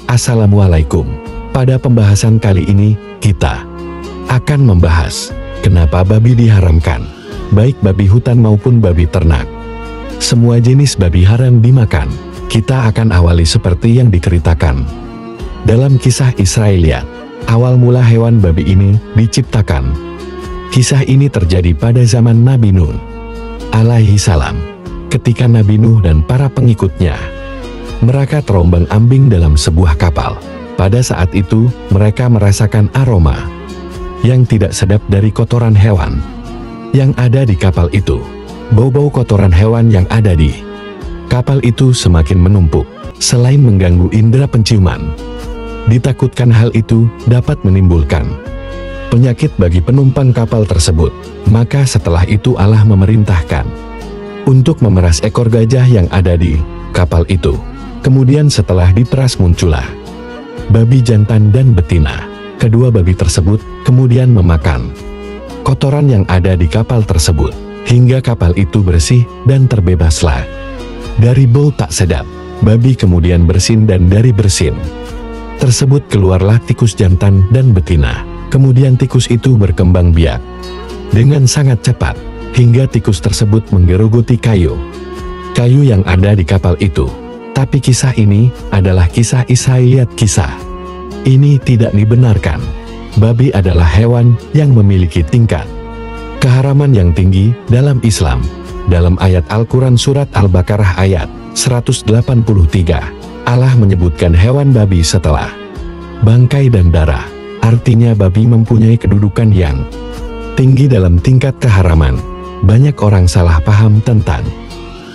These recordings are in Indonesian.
Assalamualaikum. Pada pembahasan kali ini, kita akan membahas kenapa babi diharamkan, baik babi hutan maupun babi ternak. Semua jenis babi haram dimakan. Kita akan awali seperti yang diceritakan dalam kisah Israeliat. Awal mula hewan babi ini diciptakan. Kisah ini terjadi pada zaman Nabi Nuh alaihi salam. Ketika Nabi Nuh dan para pengikutnya mereka terombang-ambing dalam sebuah kapal. Pada saat itu, mereka merasakan aroma yang tidak sedap dari kotoran hewan yang ada di kapal itu. Bau-bau kotoran hewan yang ada di kapal itu semakin menumpuk. Selain mengganggu indera penciuman, ditakutkan hal itu dapat menimbulkan penyakit bagi penumpang kapal tersebut. Maka setelah itu Allah memerintahkan untuk memeras ekor gajah yang ada di kapal itu. Kemudian setelah diperas muncullah babi jantan dan betina. Kedua babi tersebut kemudian memakan kotoran yang ada di kapal tersebut, hingga kapal itu bersih dan terbebaslah dari bau tak sedap. Babi kemudian bersin dan dari bersin tersebut keluarlah tikus jantan dan betina. Kemudian tikus itu berkembang biak dengan sangat cepat, hingga tikus tersebut menggerogoti kayu yang ada di kapal itu. Tapi kisah ini adalah kisah Israeliat. Kisah ini tidak dibenarkan. Babi adalah hewan yang memiliki tingkat keharaman yang tinggi dalam Islam. Dalam ayat Al-Quran Surat Al-Baqarah ayat 183, Allah menyebutkan hewan babi setelah bangkai dan darah. Artinya babi mempunyai kedudukan yang tinggi dalam tingkat keharaman. Banyak orang salah paham tentang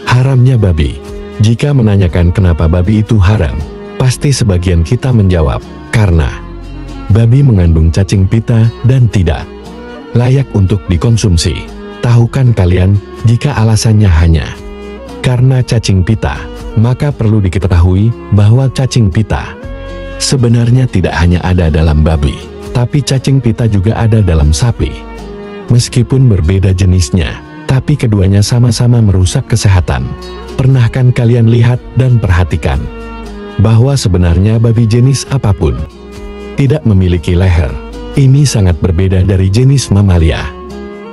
haramnya babi. Jika menanyakan kenapa babi itu haram, pasti sebagian kita menjawab, karena babi mengandung cacing pita dan tidak layak untuk dikonsumsi. Tahukah kalian, jika alasannya hanya karena cacing pita, maka perlu diketahui bahwa cacing pita sebenarnya tidak hanya ada dalam babi, tapi cacing pita juga ada dalam sapi. Meskipun berbeda jenisnya, tapi keduanya sama-sama merusak kesehatan. Pernahkah kalian lihat dan perhatikan bahwa sebenarnya babi jenis apapun tidak memiliki leher? Ini sangat berbeda dari jenis mamalia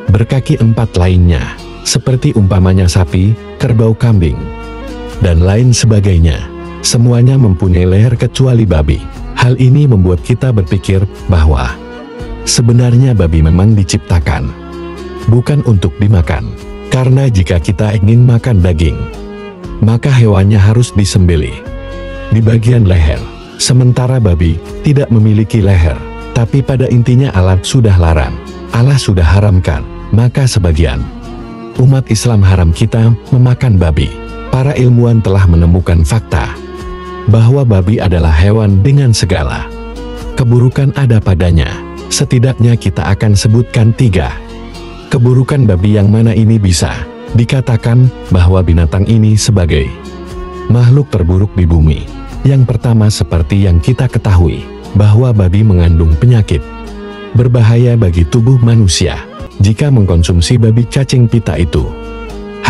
berkaki empat lainnya, seperti umpamanya sapi, kerbau, kambing, dan lain sebagainya. Semuanya mempunyai leher kecuali babi. Hal ini membuat kita berpikir bahwa sebenarnya babi memang diciptakan bukan untuk dimakan. Karena jika kita ingin makan daging, maka hewannya harus disembelih di bagian leher. Sementara babi tidak memiliki leher, tapi pada intinya Allah sudah larang, Allah sudah haramkan. Maka sebagian umat Islam haram kita memakan babi. Para ilmuwan telah menemukan fakta bahwa babi adalah hewan dengan segala keburukan ada padanya. Setidaknya kita akan sebutkan 3 keburukan babi yang mana ini bisa dikatakan bahwa binatang ini sebagai makhluk terburuk di bumi. Yang pertama, seperti yang kita ketahui, bahwa babi mengandung penyakit berbahaya bagi tubuh manusia. Jika mengkonsumsi babi, cacing pita itu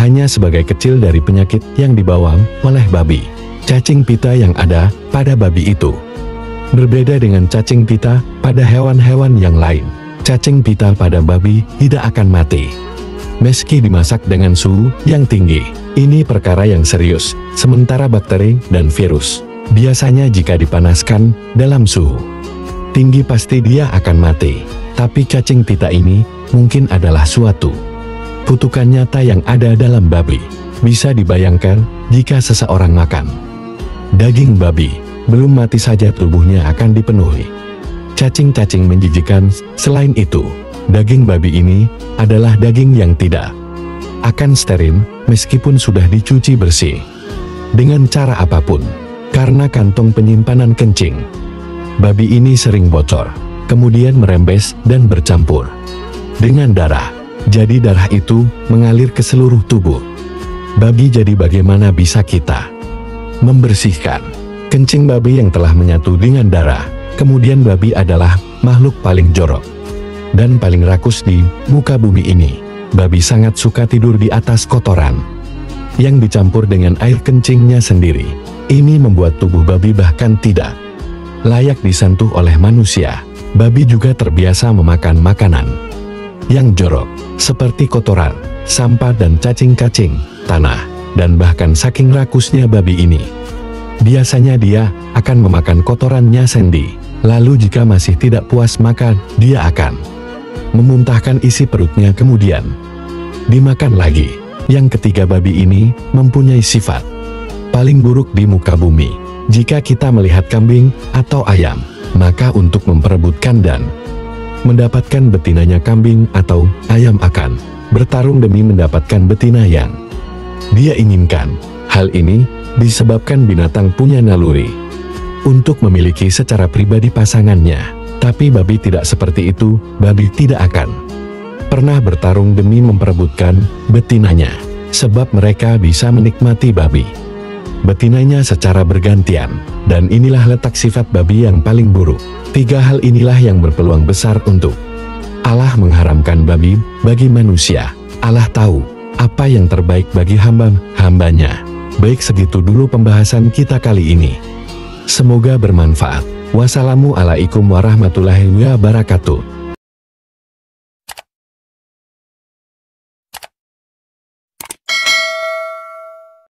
hanya sebagai kecil dari penyakit yang dibawa oleh babi. Cacing pita yang ada pada babi itu berbeda dengan cacing pita pada hewan-hewan yang lain. Cacing pita pada babi tidak akan mati meski dimasak dengan suhu yang tinggi. Ini perkara yang serius. Sementara bakteri dan virus biasanya jika dipanaskan dalam suhu tinggi pasti dia akan mati. Tapi cacing pita ini mungkin adalah suatu kutukan nyata yang ada dalam babi. Bisa dibayangkan jika seseorang makan daging babi, belum mati saja tubuhnya akan dipenuhi cacing-cacing menjijikan. Selain itu, daging babi ini adalah daging yang tidak akan steril meskipun sudah dicuci bersih dengan cara apapun. Karena kantong penyimpanan kencing babi ini sering bocor, kemudian merembes dan bercampur dengan darah. Jadi darah itu mengalir ke seluruh tubuh babi. Jadi bagaimana bisa kita membersihkan kencing babi yang telah menyatu dengan darah? Kemudian babi adalah makhluk paling jorok dan paling rakus di muka bumi ini. Babi sangat suka tidur di atas kotoran yang dicampur dengan air kencingnya sendiri. Ini membuat tubuh babi bahkan tidak layak disentuh oleh manusia. Babi juga terbiasa memakan makanan yang jorok, seperti kotoran, sampah dan cacing-cacing, tanah, dan bahkan saking rakusnya babi ini, biasanya dia akan memakan kotorannya sendiri. Lalu jika masih tidak puas maka dia akan memuntahkan isi perutnya kemudian dimakan lagi. Yang ketiga, babi ini mempunyai sifat paling buruk di muka bumi. Jika kita melihat kambing atau ayam, maka untuk memperebutkan dan mendapatkan betinanya, kambing atau ayam akan bertarung demi mendapatkan betina yang dia inginkan. Hal ini disebabkan binatang punya naluri untuk memiliki secara pribadi pasangannya. Tapi babi tidak seperti itu. Babi tidak akan pernah bertarung demi memperebutkan betinanya, sebab mereka bisa menikmati babi betinanya secara bergantian. Dan inilah letak sifat babi yang paling buruk. Tiga hal inilah yang berpeluang besar untuk Allah mengharamkan babi bagi manusia. Allah tahu apa yang terbaik bagi hamba-hambanya. Baik, segitu dulu pembahasan kita kali ini. Semoga bermanfaat. Wassalamualaikum warahmatullahi wabarakatuh.